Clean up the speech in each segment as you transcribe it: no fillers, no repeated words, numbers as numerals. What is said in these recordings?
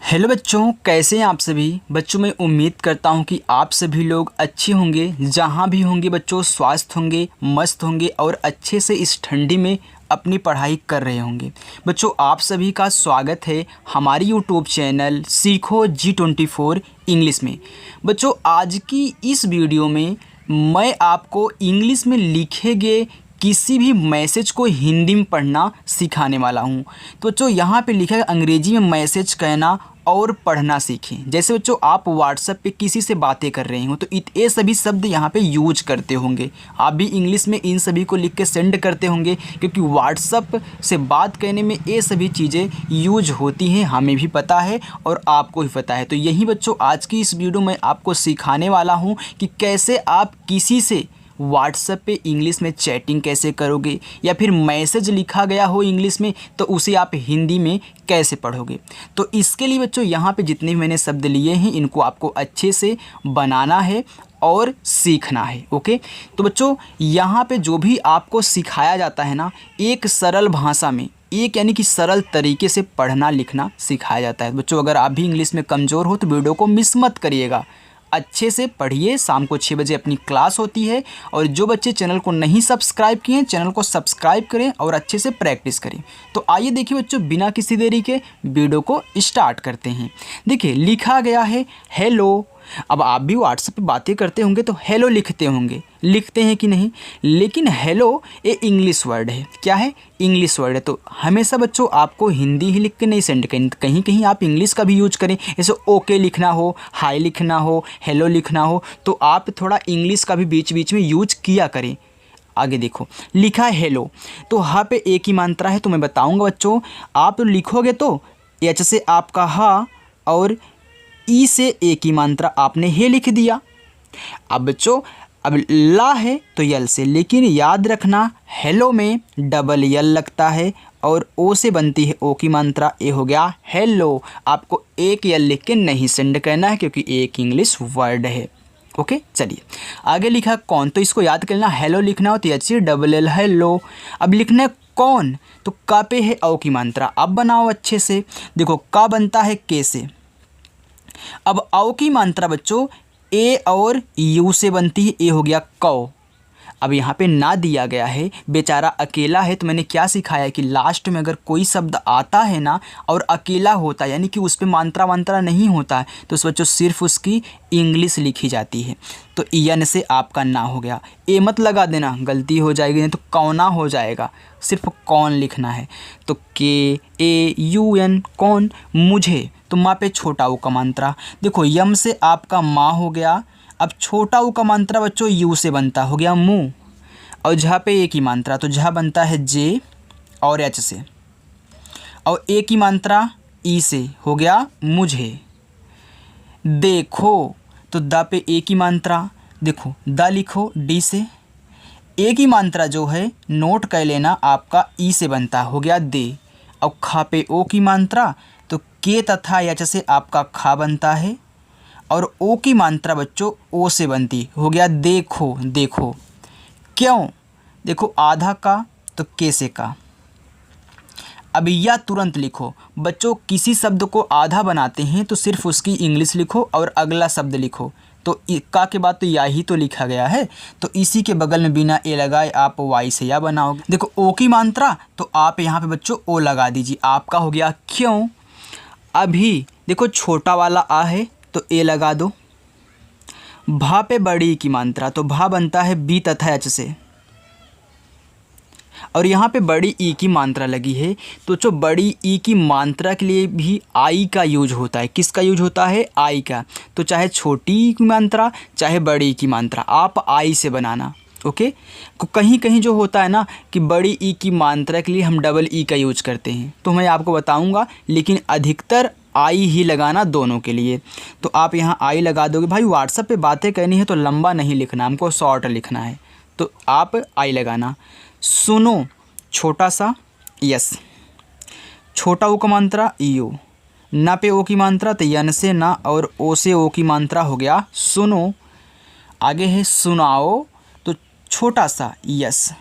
Hello बच्चों, कैसे हैं आप सभी बच्चों। मैं उम्मीद करता हूं कि आप सभी लोग अच्छे होंगे, जहां भी होंगे बच्चों स्वस्थ होंगे, मस्त होंगे और अच्छे से इस ठंडी में अपनी पढ़ाई कर रहे होंगे। बच्चों, आप सभी का स्वागत है हमारी यूट्यूब चैनल सीखो G24 इंग्लिश में। बच्चों, आज की इस वीडियो में मैं आपको इंग्लिश में लिखे गए किसी भी मैसेज को हिंदी में पढ़ना सिखाने वाला हूं। तो बच्चों, यहाँ पे लिखा है अंग्रेजी में मैसेज कहना और पढ़ना सीखें। जैसे बच्चों आप व्हाट्सएप पे किसी से बातें कर रहे हो तो ये सभी शब्द यहाँ पे यूज करते होंगे। आप भी इंग्लिश में इन सभी को लिख के सेंड करते होंगे, क्योंकि व्हाट्सएप से बात करने में ये सभी चीज़ें यूज होती हैं, हमें भी पता है और आपको भी पता है। तो यही बच्चों आज की इस वीडियो में आपको सिखाने वाला हूँ कि कैसे आप किसी से व्हाट्सएप पे इंग्लिश में चैटिंग कैसे करोगे, या फिर मैसेज लिखा गया हो इंग्लिश में तो उसे आप हिंदी में कैसे पढ़ोगे। तो इसके लिए बच्चों यहाँ पे जितने भी मैंने शब्द लिए हैं इनको आपको अच्छे से बनाना है और सीखना है। ओके, तो बच्चों यहाँ पे जो भी आपको सिखाया जाता है ना, एक सरल भाषा में, एक यानी कि सरल तरीके से पढ़ना लिखना सिखाया जाता है। बच्चों अगर आप भी इंग्लिश में कमज़ोर हो तो वीडियो को मिस मत करिएगा, अच्छे से पढ़िए। शाम को 6 बजे अपनी क्लास होती है। और जो बच्चे चैनल को नहीं सब्सक्राइब किए हैं चैनल को सब्सक्राइब करें और अच्छे से प्रैक्टिस करें। तो आइए देखिए बच्चों, बिना किसी देरी के वीडियो को स्टार्ट करते हैं। देखिए लिखा गया है हेलो। अब आप भी व्हाट्सएप पे बातें करते होंगे तो हेलो लिखते होंगे, लिखते हैं कि नहीं। लेकिन हेलो ये इंग्लिश वर्ड है। क्या है? इंग्लिश वर्ड है। तो हमेशा बच्चों आपको हिंदी ही लिख के नहीं सेंड करें, कहीं कहीं आप इंग्लिश का भी यूज करें। जैसे ओके लिखना हो, हाय लिखना हो, हेलो लिखना हो तो आप थोड़ा इंग्लिश का भी बीच बीच में यूज किया करें। आगे देखो लिखा है हेलो, तो हाँ पे एक ही मात्रा है। तो मैं बताऊंगा बच्चों, आप लिखोगे तो एच से आपका हा और ई से एक ही मात्रा आपने हे लिख दिया। अब बच्चों अब ला है तो यल से, लेकिन याद रखना हेलो में डबल यल लगता है और ओ से बनती है ओ की मात्रा, ए हो गया हेलो। आपको एक यल लिख के नहीं सेंड करना है क्योंकि एक इंग्लिश वर्ड है। ओके, चलिए आगे लिखा कौन, तो इसको याद करना हेलो लिखना हो तो एच से डबल एल हेलो। अब लिखना है कौन, तो का पे है ओ की मात्रा। अब बनाओ अच्छे से, देखो का बनता है के से। अब औ की मात्रा बच्चों ए और यू से बनती है, ए हो गया कौ। अब यहाँ पे ना दिया गया है, बेचारा अकेला है, तो मैंने क्या सिखाया है कि लास्ट में अगर कोई शब्द आता है ना और अकेला होता है यानी कि उस पर मात्रा वांत्रा नहीं होता है तो उस बच्चों सिर्फ उसकी इंग्लिश लिखी जाती है। तो ईएन से आपका ना हो गया, ए मत लगा देना, गलती हो जाएगी, नहीं तो कौना हो जाएगा, सिर्फ कौन लिखना है। तो के ए यू एन कौन, मुझे। तो माँ पे छोटा ऊ का मात्रा, देखो यम से आपका माँ हो गया। अब छोटा ऊ का मात्रा बच्चों यू से बनता, हो गया मुँह। और झा पे एक ही मात्रा, तो झा बनता है जे और एच से। और एक ही मात्रा ई से, हो गया मुझे। देखो तो द पे एक ही मात्रा, देखो द लिखो डी से। एक ही मात्रा जो है नोट कर लेना आपका ई से बनता, हो गया दे। और खा पे ओ की मात्रा, तो के तथा एच से आपका खा बनता है। और ओ की मात्रा बच्चों ओ से बनती, हो गया देखो। देखो क्यों, देखो आधा का तो के से का। अब या तुरंत लिखो बच्चों, किसी शब्द को आधा बनाते हैं तो सिर्फ उसकी इंग्लिश लिखो और अगला शब्द लिखो। तो का के बाद तो या ही तो लिखा गया है, तो इसी के बगल में बिना ए लगाए आप वाई से या बनाओगे। देखो ओ की मात्रा तो आप यहाँ पे बच्चों ओ लगा दीजिए, आपका हो गया क्यों। अभी देखो छोटा वाला आ है तो ए लगा दो। भा पे बड़ी की मात्रा, तो भा बनता है बी तथा एच से। और यहाँ पे बड़ी ई की मात्रा लगी है, तो जो बड़ी ई की मात्रा के लिए भी आई का यूज होता है। किसका यूज होता है? आई का। तो चाहे छोटी ई की मात्रा चाहे बड़ी ई की मात्रा आप आई से बनाना। ओके, कहीं कहीं जो होता है ना कि बड़ी ई की मात्रा के लिए हम डबल ई का यूज करते हैं, तो मैं आपको बताऊँगा, लेकिन अधिकतर आई ही लगाना दोनों के लिए। तो आप यहाँ आई लगा दोगे। भाई व्हाट्सएप पे बातें करनी है तो लंबा नहीं लिखना, हमको शॉर्ट लिखना है, तो आप आई लगाना। सुनो छोटा सा यस, छोटा ओ का मात्रा यू, ना पे ओ की मात्रा तो यन से ना और ओ से ओ की मात्रा, हो गया सुनो। आगे है सुनाओ, तो छोटा सा यस,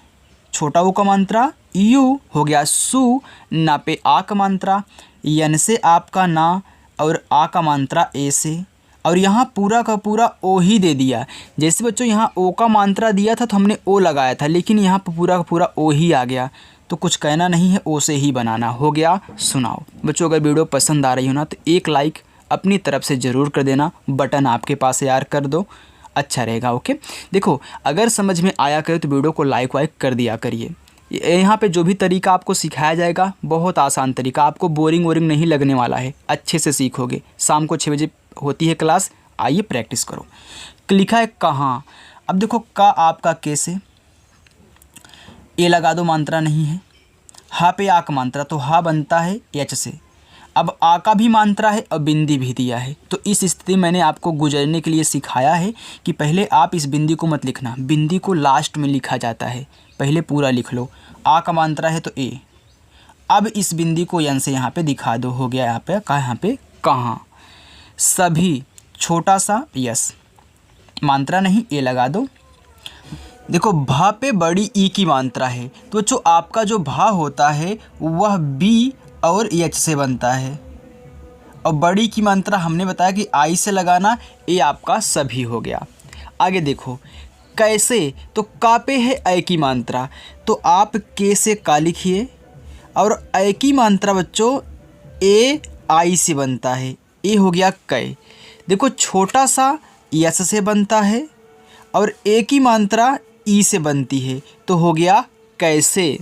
छोटा ओ का मात्रा यू, हो गया सु, ना पे आ का मात्रा, यन से आपका ना और आ का मात्रा ए से, और यहाँ पूरा का पूरा ओ ही दे दिया। जैसे बच्चों यहाँ ओ का मात्रा दिया था तो हमने ओ लगाया था, लेकिन यहाँ पर पूरा का पूरा ओ ही आ गया, तो कुछ कहना नहीं है, ओ से ही बनाना। हो गया सुनाओ। बच्चों अगर वीडियो पसंद आ रही हो ना तो एक लाइक अपनी तरफ से ज़रूर कर देना, बटन आपके पास यार कर दो, अच्छा रहेगा। ओके, देखो अगर समझ में आया करे तो वीडियो को लाइक वाइक कर दिया करिए। यहाँ पे जो भी तरीका आपको सिखाया जाएगा बहुत आसान तरीका, आपको बोरिंग वोरिंग नहीं लगने वाला है, अच्छे से सीखोगे। शाम को 6 बजे होती है क्लास, आइए प्रैक्टिस करो। लिखा है कहाँ। अब देखो का आपका कैसे, ए लगा दो, मात्रा नहीं है। हा पे आ का मात्रा, तो हा बनता है एच से। अब आ का भी मात्रा है और बिंदी भी दिया है, तो इस स्थिति मैंने आपको गुजरने के लिए सिखाया है कि पहले आप इस बिंदी को मत लिखना, बिंदी को लास्ट में लिखा जाता है, पहले पूरा लिख लो। आ का मात्रा है तो ए। अब इस बिंदी को यन से यहाँ पे दिखा दो, हो गया यहाँ पे यहाँ पे कहाँ। सभी छोटा सा यस, मात्रा नहीं, ए लगा दो। देखो भा पे बड़ी ई की मात्रा है, तो जो आपका जो भा होता है वह बी और एच से बनता है, और बड़ी की मात्रा हमने बताया कि आई से लगाना, ए आपका सभी हो गया। आगे देखो कैसे, तो का पे है ए की मात्रा, तो आप के से का लिखिए, और ए की मात्रा बच्चों ए आई से बनता है, ए हो गया कै। देखो छोटा सा यस से बनता है और ए की मात्रा ई से बनती है, तो हो गया कैसे।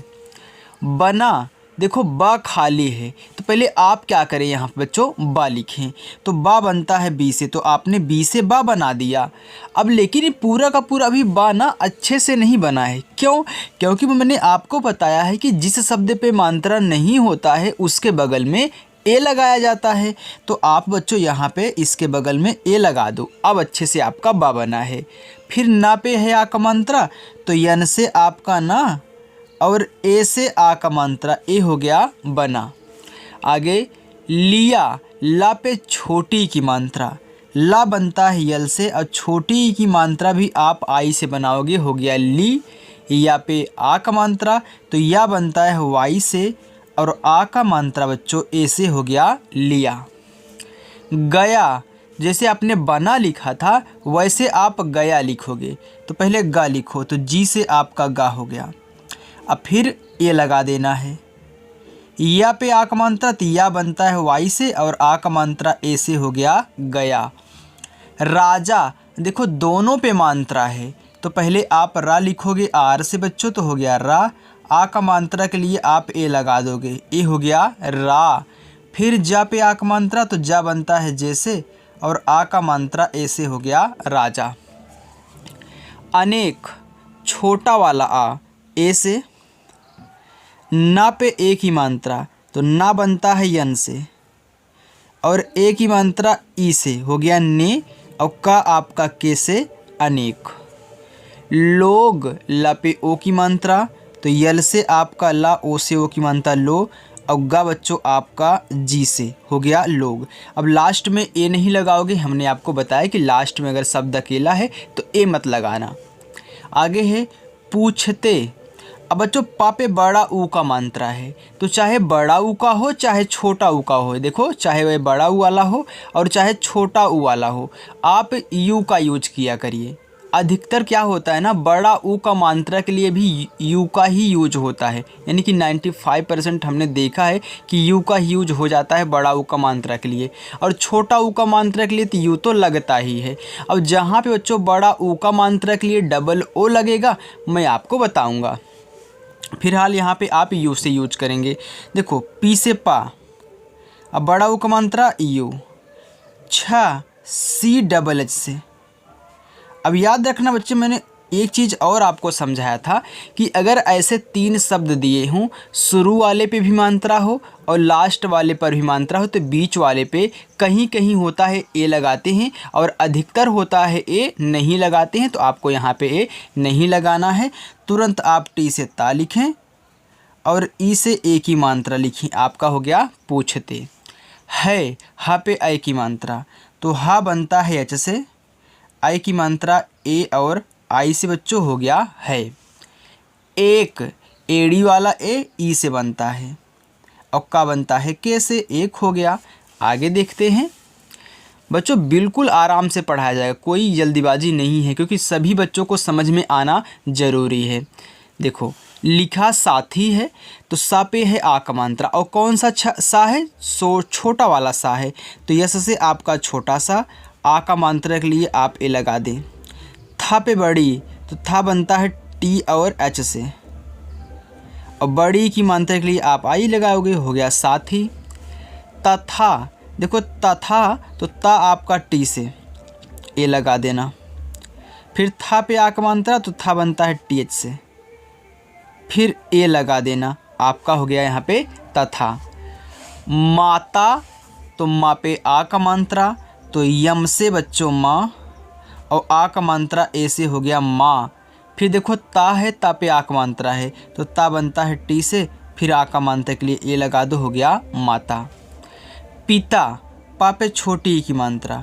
बना, देखो बा खाली है, तो पहले आप क्या करें यहाँ पे बच्चों बा लिखें, तो बा बनता है बी से, तो आपने बी से बा बना दिया। अब लेकिन ये पूरा का पूरा अभी बा ना अच्छे से नहीं बना है, क्यों? क्योंकि मैंने आपको बताया है कि जिस शब्द पे मात्रा नहीं होता है उसके बगल में ए लगाया जाता है, तो आप बच्चों यहाँ पे इसके बगल में ए लगा दो। अब अच्छे से आपका बा बना है। फिर ना पे है आ का मात्रा, तो यन से आपका ना और ए से आ का मात्रा, ए हो गया बना। आगे लिया, ला पे छोटी की मात्रा, ला बनता है यल से, और छोटी की मात्रा भी आप आई से बनाओगे, हो गया ली। या पे आ का मात्रा, तो या बनता है वाई से, और आ का मात्रा बच्चों ए से, हो गया लिया। गया, जैसे आपने बना लिखा था वैसे आप गया लिखोगे, तो पहले गा लिखो, तो जी से आपका गा हो गया। अब फिर ए लगा देना है। या पे आ का मात्रा, तो या बनता है वाई से, और आ का मात्रा ए से, हो गया गया। राजा, देखो दोनों पे मात्रा है, तो पहले आप रा लिखोगे आर से बच्चों, तो हो गया रा। आ का मात्रा के लिए आप ए लगा दोगे, ए हो गया रा। फिर जा पे आ का मात्रा, तो जा बनता है जैसे, और आ का मात्रा ए से, हो गया राजा। अनेक, छोटा वाला आ ए से। ना पे ए की मात्रा, तो ना बनता है यन से, और ए की मात्रा ई से, हो गया ने, और का आपका के से अनेक। लोग, ला पे ओ की मात्रा, तो यल से आपका ला, ओ से ओ की मात्रा लो, और गा बच्चों आपका जी से, हो गया लोग। अब लास्ट में ए नहीं लगाओगे, हमने आपको बताया कि लास्ट में अगर शब्द अकेला है तो ए मत लगाना। आगे है पूछते। अब बच्चों पा पे बड़ा ऊ का मात्रा है, तो चाहे बड़ा ऊ का हो चाहे छोटा ऊ का हो, देखो चाहे वह बड़ा ऊ वाला हो और चाहे छोटा ऊ वाला हो, आप यू का यूज किया करिए। अधिकतर क्या होता है ना, बड़ा ऊ का मात्रा के लिए भी यू का ही यूज होता है, यानी कि 95% हमने देखा है कि यू का यूज हो जाता है बड़ा ऊ का मात्रा के लिए, और छोटा ऊ का मात्रा के लिए तो यू तो लगता ही है। अब जहाँ पे बच्चों बड़ा ऊ का मात्रा के लिए डबल ओ लगेगा मैं आपको बताऊँगा। फिलहाल यहाँ पे आप यू से यूज करेंगे। देखो पी से पा, अब बड़ा ऊ का मात्रा यू। छा सी डबल एच से। अब याद रखना बच्चे, मैंने एक चीज़ और आपको समझाया था कि अगर ऐसे 3 शब्द दिए हों, शुरू वाले पे भी मात्रा हो और लास्ट वाले पर भी मात्रा हो, तो बीच वाले पे कहीं कहीं होता है ए लगाते हैं और अधिकतर होता है ए नहीं लगाते हैं, तो आपको यहाँ पे ए नहीं लगाना है। तुरंत आप टी से ता लिखें और ई से ए की मात्रा लिखें, आपका हो गया पूछते। है, हा पे आई की मात्रा, तो हा बनता है एच से, आई की मात्रा ए और आई से बच्चों हो गया है। एक, एड़ी वाला ए ई से बनता है, और का बनता है के से, एक हो गया। आगे देखते हैं बच्चों, बिल्कुल आराम से पढ़ाया जाएगा, कोई जल्दीबाजी नहीं है क्योंकि सभी बच्चों को समझ में आना ज़रूरी है। देखो लिखा साथी है तो सा पे है आ का मात्रा, और कौन सा सा है, छोटा वाला सा है, तो यस से आपका छोटा सा, आ का मात्रा के लिए आप ए लगा दें। था पे बड़ी, तो था बनता है टी और एच से, और बड़ी की मात्रा के लिए आप आई लगाओगे, हो गया साथी। तथा, देखो तथा तो ता आपका टी से ए लगा देना, फिर था पे आ का मात्रा तो था बनता है टी एच से, फिर ए लगा देना, आपका हो गया यहाँ पे तथा। माता तो माँ पे आ का मात्रा, तो यम से बच्चों माँ, और आ का मात्रा ए से हो गया माँ। फिर देखो ता है, ता पे आ का मात्रा है तो ता बनता है टी से, फिर आ का मात्रा के लिए ए लगा दो, हो गया माता। पिता, पा पे छोटी की मात्रा,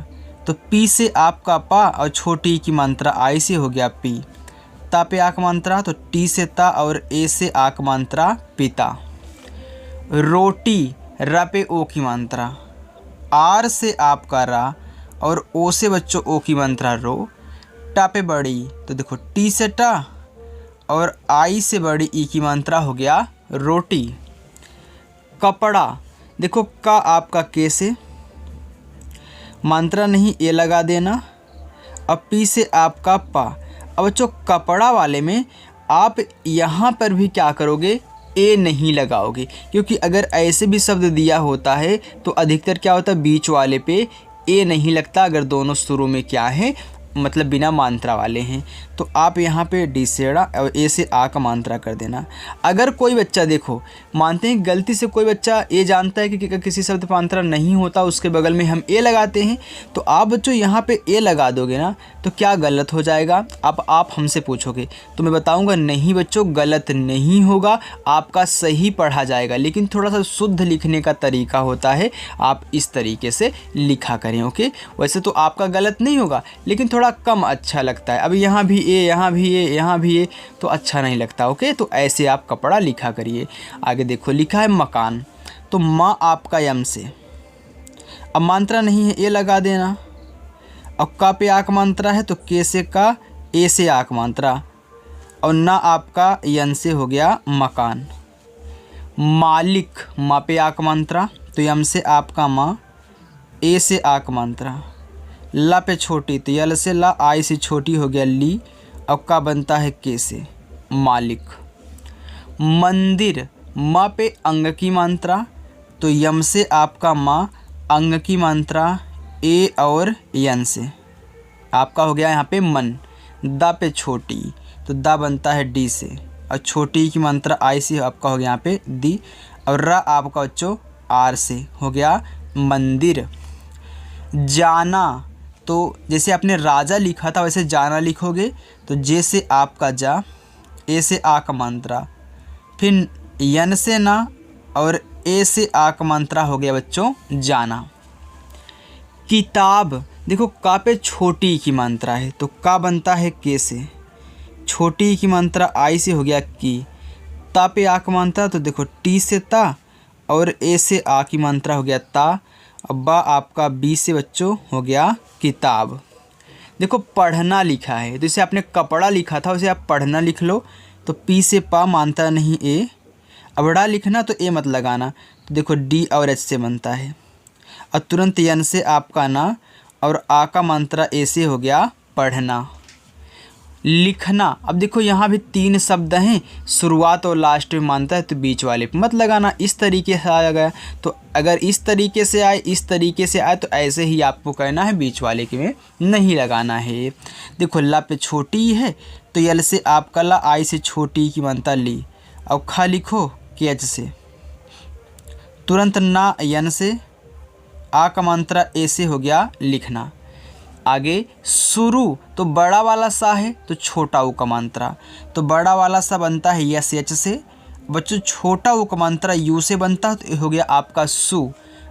तो पी से आपका पा और छोटी की मात्रा आई से हो गया पी। ता पे आ का मात्रा तो टी से ता और ए से आ का मात्रा पिता। रोटी, रा पे ओ की मात्रा, आर से आपका रा और ओ से बच्चों ओ की मात्रा रो। टा पे बड़ी, तो देखो टी से टा और आई से बड़ी ई की मात्रा हो गया रोटी। कपड़ा, देखो का आपका के से मात्रा नहीं ए लगा देना, अब पी से आपका पा। अब बच्चों कपड़ा वाले में आप यहाँ पर भी क्या करोगे, ए नहीं लगाओगे, क्योंकि अगर ऐसे भी शब्द दिया होता है तो अधिकतर क्या होता है, बीच वाले पे ए नहीं लगता, अगर दोनों शुरू में क्या है मतलब बिना मात्रा वाले हैं, तो आप यहाँ पे डी से ड़ा और ए से आ का मात्रा कर देना। अगर कोई बच्चा, देखो मानते हैं गलती से कोई बच्चा ए जानता है कि किसी शब्द पर मात्रा नहीं होता, उसके बगल में हम ए लगाते हैं, तो आप बच्चों यहाँ पे ए लगा दोगे ना तो क्या गलत हो जाएगा। अब आप हमसे पूछोगे तो मैं बताऊँगा नहीं बच्चों, गलत नहीं होगा, आपका सही पढ़ा जाएगा, लेकिन थोड़ा सा शुद्ध लिखने का तरीका होता है, आप इस तरीके से लिखा करें। ओके, वैसे तो आपका गलत नहीं होगा, लेकिन थोड़ा कम अच्छा लगता है। अब यहाँ भी ए, यहाँ भी ए, यहाँ भी ए, तो अच्छा नहीं लगता। ओके, तो ऐसे आप कपड़ा लिखा करिए। आगे देखो लिखा है मकान, तो माँ आपका यम से, अब मात्रा नहीं है ए लगा देना, अब का पे आक मात्रा है तो के से का, ए से आक मात्रा, और ना आपका यन से हो गया मकान। मालिक, माँ पे आक मात्रा तो यम से आपका माँ, ए से आक मात्रा, ला पे छोटी तो यल से ला, आई से छोटी हो गया ली, अब का बनता है के से मालिक। मंदिर, माँ पे अंग की मात्रा तो यम से आपका माँ, अंग की मात्रा ए और यन से, आपका हो गया यहाँ पे मन। दा पे छोटी तो दा बनता है डी से, और छोटी की मात्रा आई से, आपका हो गया यहाँ पे दी, और रा आपका बच्चों आर से, हो गया मंदिर। जाना, तो जैसे आपने राजा लिखा था वैसे जाना लिखोगे, तो जे से आपका जा, ए से आ का मात्रा, फिर यन से ना और ए से आ का मात्रा, हो गया बच्चों जाना। किताब, देखो का पे छोटी की मात्रा है तो का बनता है के से, छोटी की मात्रा आई से हो गया की। ता पे आ का मात्रा तो देखो टी से ता और ए से आ की मात्रा हो गया ता, अब बा आपका बी से बच्चों हो गया किताब। देखो पढ़ना लिखा है, जैसे आपने कपड़ा लिखा था वैसे आप पढ़ना लिख लो, तो पी से पा मानता नहीं ए, अबड़ा लिखना तो ए मत लगाना, तो देखो डी और एच से बनता है, और तुरंत यन से आपका ना और आ का मात्रा ए से हो गया पढ़ना। लिखना, अब देखो यहाँ भी तीन शब्द हैं, शुरुआत और लास्ट में मानता है तो बीच वाले पे मत लगाना, इस तरीके से आ गया, तो अगर इस तरीके से आए, इस तरीके से आए, तो ऐसे ही आपको कहना है, बीच वाले के में नहीं लगाना है। देखो ला पे छोटी है तो यल से आपका ला, आई से छोटी की मानता ली, और खा लिखो के एच से, तुरंत ना यन से, आ का मात्रा ए से हो गया लिखना। आगे शुरू, तो बड़ा वाला सा है तो छोटा ऊ का मात्रा, तो बड़ा वाला सा बनता है यस एच से, बच्चों छोटा ऊ का मात्रा यू से बनता है, तो हो गया आपका सु।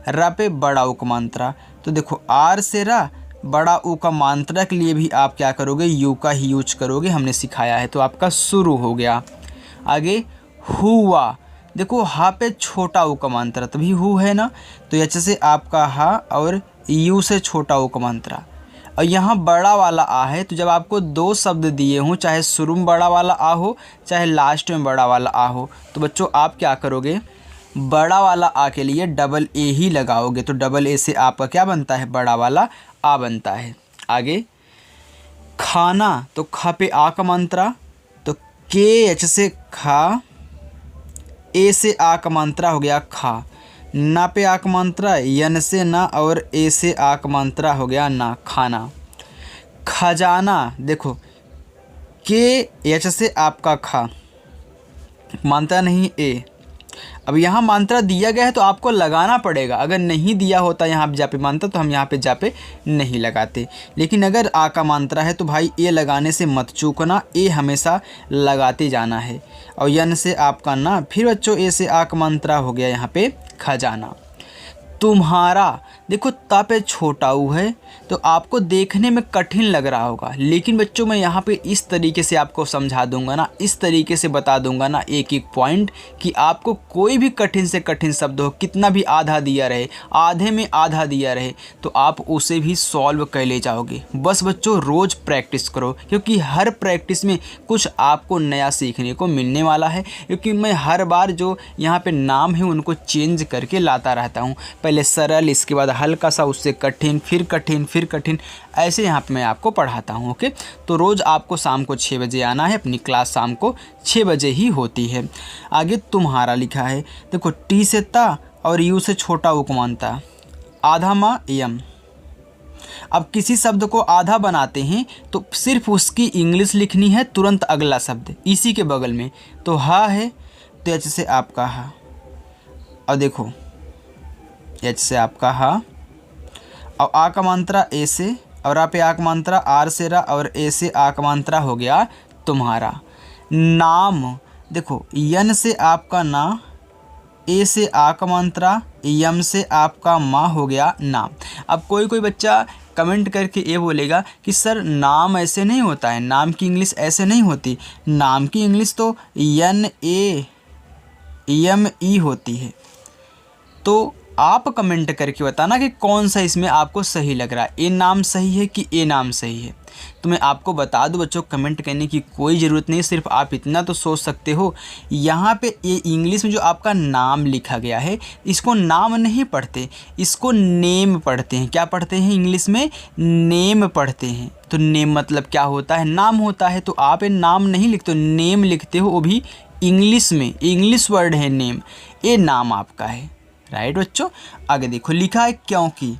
रा पे बड़ा ऊ का मात्रा, तो देखो आर से रा, बड़ा ऊ का मात्रा के लिए भी आप क्या करोगे, यू का ही यूज करोगे, हमने सिखाया है, तो आपका शुरू हो गया। आगे हुआ, देखो हा पे छोटा ऊ का मात्रा तभी हु है ना, तो यच से आपका हा और यू से छोटा ऊ का मात्रा। और यहाँ बड़ा वाला आ है, तो जब आपको दो शब्द दिए हों, चाहे शुरू में बड़ा वाला आ हो चाहे लास्ट में बड़ा वाला आ हो, तो बच्चों आप क्या करोगे, बड़ा वाला आ के लिए डबल ए ही लगाओगे। तो डबल ए से आपका क्या बनता है, बड़ा वाला आ बनता है। आगे खाना, तो खा पे आ का मात्रा, तो के एच से खा, ए से आ का मात्रा हो गया खा। ना पे आ का मात्रा, यन से ना और ए से आ का मात्रा हो गया ना, खाना। खजाना, देखो के एच से आपका खा, मात्रा नहीं ए। अब यहाँ मात्रा दिया गया है तो आपको लगाना पड़ेगा, अगर नहीं दिया होता यहाँ पे जापे मात्रा तो हम यहाँ पे जापे नहीं लगाते। लेकिन अगर आ का मात्रा है तो भाई ए लगाने से मत चूकना, ए हमेशा लगाते जाना है। और यन से आपका ना, फिर बच्चों ए से आ का मात्रा हो गया यहाँ पे खजाना। तुम्हारा, देखो ता पे छोटा ऊ है तो आपको देखने में कठिन लग रहा होगा, लेकिन बच्चों मैं यहाँ पे इस तरीके से आपको समझा दूंगा ना, इस तरीके से बता दूंगा ना एक एक पॉइंट, कि आपको कोई भी कठिन से कठिन शब्द हो, कितना भी आधा दिया रहे, आधे में आधा दिया रहे, तो आप उसे भी सॉल्व कर ले जाओगे। बस बच्चों रोज़ प्रैक्टिस करो, क्योंकि हर प्रैक्टिस में कुछ आपको नया सीखने को मिलने वाला है। क्योंकि मैं हर बार जो यहाँ पे नाम है उनको चेंज करके लाता रहता हूँ, पहले सरल, इसके बाद हल्का सा, उससे कठिन, फिर कठिन, फिर कठिन, ऐसे यहाँ पे मैं आपको पढ़ाता हूँ। ओके, तो रोज़ आपको शाम को 6 बजे आना है, अपनी क्लास शाम को 6 बजे ही होती है। आगे तुम्हारा लिखा है, देखो टी से ता और यू से छोटा ऊ को मानता, आधा मा यम। अब किसी शब्द को आधा बनाते हैं तो सिर्फ उसकी इंग्लिश लिखनी है, तुरंत अगला शब्द इसी के बगल में। तो हा है तो एच से आपका हा, और देखो एच से आपका हा, और आ का मात्रा ए से, और आ पे आ का मात्रा आर से रा, और ए से आ का मात्रा हो गया तुम्हारा। नाम, देखो यन से आपका ना, ए से आ का मात्रा, यम से आपका मा हो गया नाम। अब कोई कोई बच्चा कमेंट करके ये बोलेगा कि सर नाम ऐसे नहीं होता है, नाम की इंग्लिश ऐसे नहीं होती। नाम की इंग्लिश तो यन ए यम ई होती है। तो आप कमेंट करके बताना कि कौन सा इसमें आपको सही लग रहा है, ए नाम सही है कि ए नाम सही है। तो मैं आपको बता दूं बच्चों, कमेंट करने की कोई ज़रूरत नहीं, सिर्फ आप इतना तो सोच सकते हो, यहाँ पे ये इंग्लिश में जो आपका नाम लिखा गया है, इसको नाम नहीं पढ़ते, इसको नेम पढ़ते हैं। क्या पढ़ते हैं इंग्लिश में? नेम पढ़ते हैं। तो नेम मतलब क्या होता है? नाम होता है। तो आप ये नाम नहीं लिखते, नेम लिखते हो, वो भी इंग्लिश में, इंग्लिश वर्ड है नेम, ये नाम आपका है। राइट बच्चों, आगे देखो लिखा है क्योंकि,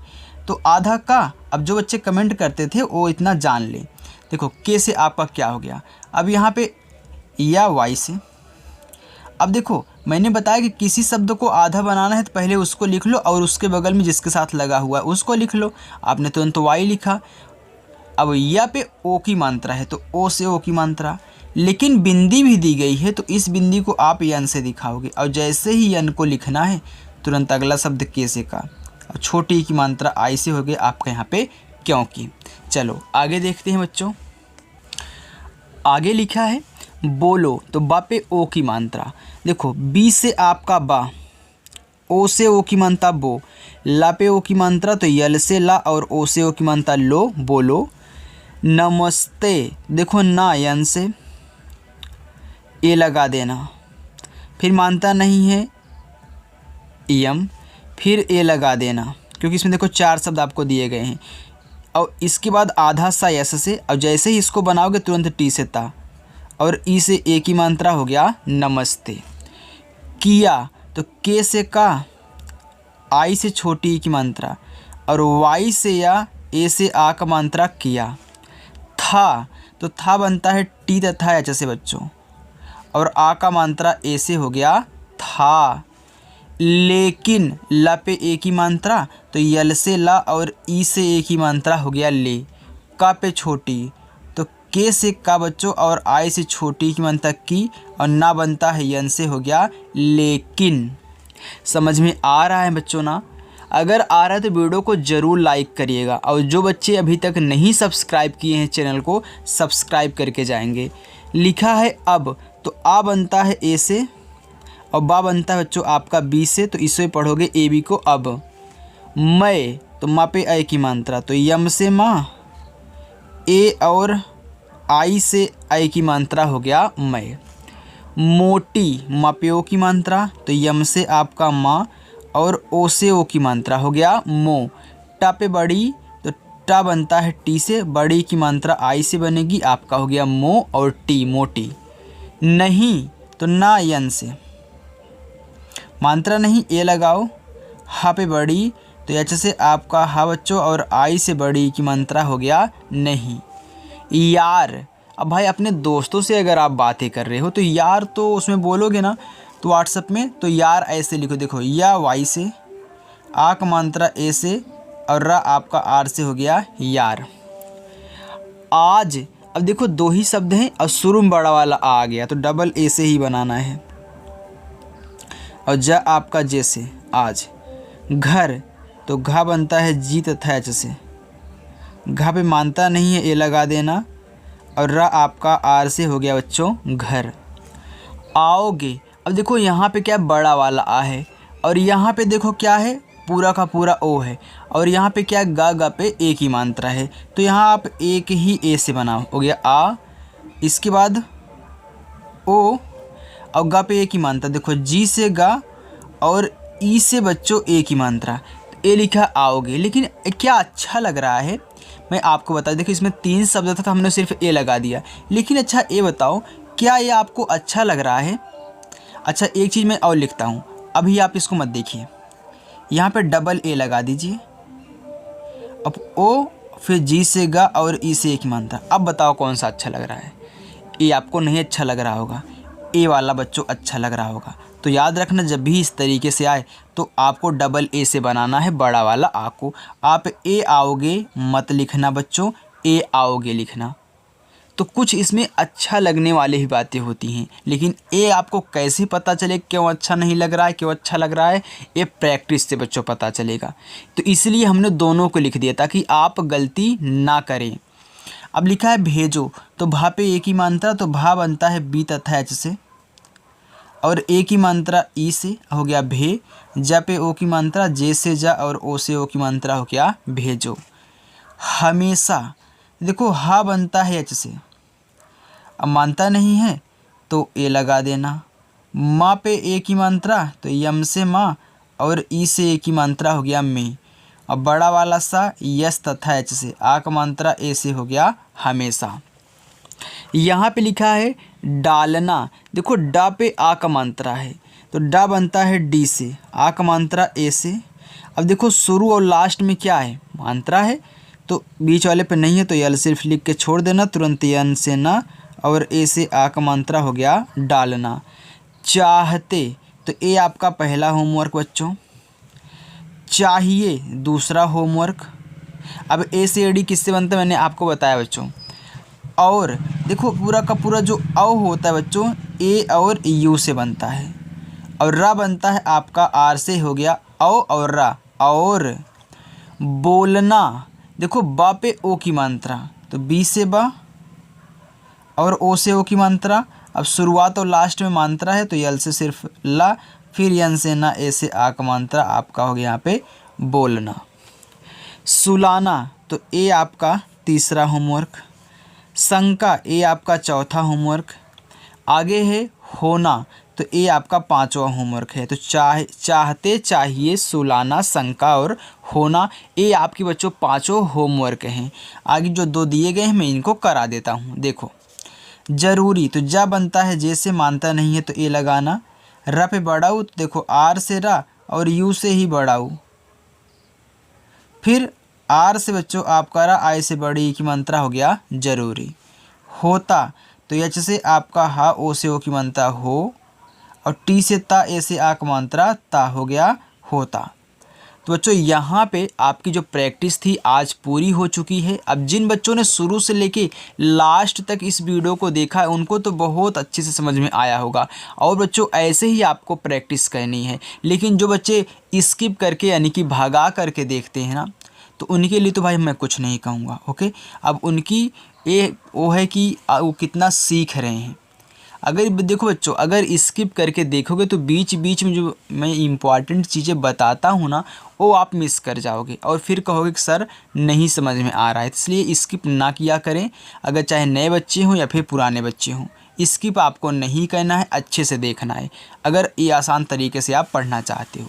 तो आधा का, अब जो बच्चे कमेंट करते थे वो इतना जान ले। देखो के से आपका क्या हो गया, अब यहाँ पे या वाई से। अब देखो मैंने बताया कि किसी शब्द को आधा बनाना है तो पहले उसको लिख लो और उसके बगल में जिसके साथ लगा हुआ है उसको लिख लो। आपने तुरंत वाई लिखा। अब या पे ओ की मात्रा है तो ओ से ओ की मात्रा, लेकिन बिंदी भी दी गई है तो इस बिंदी को आप यन से दिखाओगे, और जैसे ही यन को लिखना है तुरंत अगला शब्द के से का, और छोटी की मात्रा आई से हो गई आपका यहाँ पे क्योंकि। चलो आगे देखते हैं बच्चों। आगे लिखा है बोलो, तो बा पे ओ की मात्रा। देखो बी से आपका बा, ओ से ओ की मात्रा बो, ला पे ओ की मात्रा तो यल से ला, और ओ से ओ की मात्रा लो, बोलो। नमस्ते, देखो ना यन से ए लगा देना, फिर मानता नहीं है यम, फिर ए लगा देना, क्योंकि इसमें देखो 4 शब्द आपको दिए गए हैं। और इसके बाद आधा सा यस से, और जैसे ही इसको बनाओगे तुरंत टी से ता, और ई से ए की मात्रा हो गया नमस्ते। किया, तो के से का, आई से छोटी ई की मात्रा, और वाई से या ए से आ का मात्रा किया। था, तो था बनता है टी तथा एच से बच्चों, और आ का मात्रा ए से हो गया था। लेकिन ला पे ए की मात्रा तो यल से ला, और ई से ए की मात्रा हो गया ले। का पे छोटी, तो के से का बच्चों, और आई से छोटी की मात्रा की, और ना बनता है यन से हो गया लेकिन। समझ में आ रहा है बच्चों ना? अगर आ रहा है तो वीडियो को ज़रूर लाइक करिएगा, और जो बच्चे अभी तक नहीं सब्सक्राइब किए हैं चैनल को सब्सक्राइब करके जाएंगे। लिखा है अब, तो आ बनता है ए से, और बा बनता है बच्चों आपका बी से, तो इससे पढ़ोगे ए बी को। अब मैं, तो माँ पे ए की मात्रा, तो यम से माँ, ए और आई से ए की मात्रा हो गया मैं। मोटी, माँ पे ओ की मात्रा, तो यम से आपका माँ और ओ से ओ की मात्रा हो गया मो। टा पे बड़ी, तो टा बनता है टी से, बड़ी की मात्रा आई से बनेगी, आपका हो गया मो और टी, मोटी। नहीं, तो ना यन से, मात्रा नहीं ए लगाओ। हा पे बड़ी, तो एच से आपका हा बच्चों और आई से बड़ी की मात्रा हो गया नहीं। यार, अब भाई अपने दोस्तों से अगर आप बातें कर रहे हो तो यार तो उसमें बोलोगे ना, तो व्हाट्सएप में तो यार ऐसे लिखो, देखो या वाई से, आ का मात्रा ए से और रा आपका आर से हो गया यार। आज, अब देखो दो ही शब्द हैं और शुरू में बड़ा वाला आ गया, तो डबल ए से ही बनाना है। और जा आपका जे से आज। घर, तो घा बनता है जी तथा एच से, घा पे मानता नहीं है ए लगा देना, और रा आपका आर से हो गया बच्चों घर। आओगे, अब देखो यहाँ पे क्या बड़ा वाला आ है, और यहाँ पे देखो क्या है पूरा का पूरा ओ है, और यहाँ पे क्या गा पे ए की मात्रा है, तो यहाँ आप एक ही ए से बनाओ, हो गया आ, इसके बाद ओ और गा पे ए की मात्रा, देखो जी से गा और ई से बच्चों ए की मात्रा, तो ए लिखा आओगे। लेकिन क्या अच्छा लग रहा है, मैं आपको बता, देखो इसमें 3 शब्द था तो हमने सिर्फ ए लगा दिया, लेकिन अच्छा ए बताओ क्या ये आपको अच्छा लग रहा है? अच्छा एक चीज़ मैं और लिखता हूँ, अभी आप इसको मत देखिए, यहाँ पे डबल ए लगा दीजिए, अब ओ फिर जी से गा और ई से एक मात्रा। अब बताओ कौन सा अच्छा लग रहा है? ए आपको नहीं अच्छा लग रहा होगा, ए वाला बच्चों अच्छा लग रहा होगा। तो याद रखना जब भी इस तरीके से आए तो आपको डबल ए से बनाना है बड़ा वाला आ को। आप ए आओगे मत लिखना बच्चों, ए आओगे लिखना। तो कुछ इसमें अच्छा लगने वाले ही बातें होती हैं, लेकिन ए आपको कैसे पता चले क्यों अच्छा नहीं लग रहा है, क्यों अच्छा लग रहा है, ये प्रैक्टिस से बच्चों पता चलेगा। तो इसलिए हमने दोनों को लिख दिया ताकि आप गलती ना करें। अब लिखा है भेजो, तो भा पे ए की मात्रा, तो भा बनता है बी तथा एच से, और ए की मात्रा ई से हो गया भे। जा पे ओ की मात्रा, जे से जा और ओ से ओ की मात्रा हो गया भेजो। हमेशा, देखो हा बनता है एच से, अब मानता नहीं है तो ए लगा देना। माँ पे ए की मात्रा, तो यम से माँ और ई से ए की मात्रा हो गया में। अब बड़ा वाला सा यस तथा एच से, आ का मात्रा ए से हो गया हमेशा। यहाँ पे लिखा है डालना, देखो डा पे आ का मात्रा है, तो डा बनता है डी से, आ का मात्रा ए से। अब देखो शुरू और लास्ट में क्या है मात्रा है, तो बीच वाले पे नहीं है, तो यल सिर्फ लिख के छोड़ देना, तुरंत यन से ना और ए से आ का मात्रा हो गया डालना। चाहते, तो ए आपका पहला होमवर्क बच्चों, चाहिए दूसरा होमवर्क। अब ए से ए डी किससे बनता है मैंने आपको बताया बच्चों। और देखो पूरा का पूरा जो औ होता है बच्चों ए और यू से बनता है, और रा बनता है आपका आर से, हो गया औ और रा। और बोलना, देखो बा पे ओ की मात्रा, तो बी से बा और ओ से ओ की मात्रा। अब शुरुआत और लास्ट में मात्रा है तो यल से सिर्फ ला, फिर यन से ना, ए से आ का मात्रा, आपका हो गया यहाँ पे बोलना। सुलाना, तो ए आपका तीसरा होमवर्क। शंका, ए आपका चौथा होमवर्क। आगे है होना, तो ए आपका पांचवा होमवर्क है। तो चाहते, चाहिए, सुलाना, शंका और होना, ए आपकी बच्चों पांचों होमवर्क हैं। आगे जो 2 दिए गए हैं मैं इनको करा देता हूँ। देखो जरूरी, तो जा बनता है जैसे मानता नहीं है तो ए लगाना। रा पे बढ़ाऊ, तो देखो आर से रा और यू से ही बढ़ाऊ, फिर आर से बच्चों आपका रा, आई से बड़ी की मात्रा हो गया जरूरी। होता, तो एच से आपका हा, ओ से ओ की मात्रा हो, और टी से ता, ए से आ की मात्रा ता, हो गया होता। तो बच्चों यहाँ पे आपकी जो प्रैक्टिस थी आज पूरी हो चुकी है। अब जिन बच्चों ने शुरू से लेके लास्ट तक इस वीडियो को देखा है उनको तो बहुत अच्छे से समझ में आया होगा। और बच्चों ऐसे ही आपको प्रैक्टिस करनी है, लेकिन जो बच्चे स्किप करके यानी कि भागा करके देखते हैं ना, तो उनके लिए तो भाई मैं कुछ नहीं कहूँगा। ओके, अब उनकी ये वो है कि वो कितना सीख रहे हैं। अगर देखो बच्चों, अगर स्किप करके देखोगे तो बीच बीच में जो मैं इम्पॉर्टेंट चीज़ें बताता हूँ ना, वो आप मिस कर जाओगे और फिर कहोगे कि सर नहीं समझ में आ रहा है। इसलिए स्किप ना किया करें, अगर चाहे नए बच्चे हों या फिर पुराने बच्चे हों। स्किप आपको नहीं करना है, अच्छे से देखना है अगर ये आसान तरीके से आप पढ़ना चाहते हो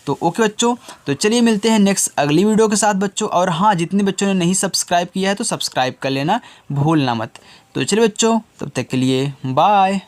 तो। ओके बच्चों, तो चलिए मिलते हैं नेक्स्ट अगली वीडियो के साथ बच्चों। और हाँ, जितने बच्चों ने नहीं सब्सक्राइब किया है तो सब्सक्राइब कर लेना, भूलना मत। तो चलिए बच्चों, तब तक के लिए बाय।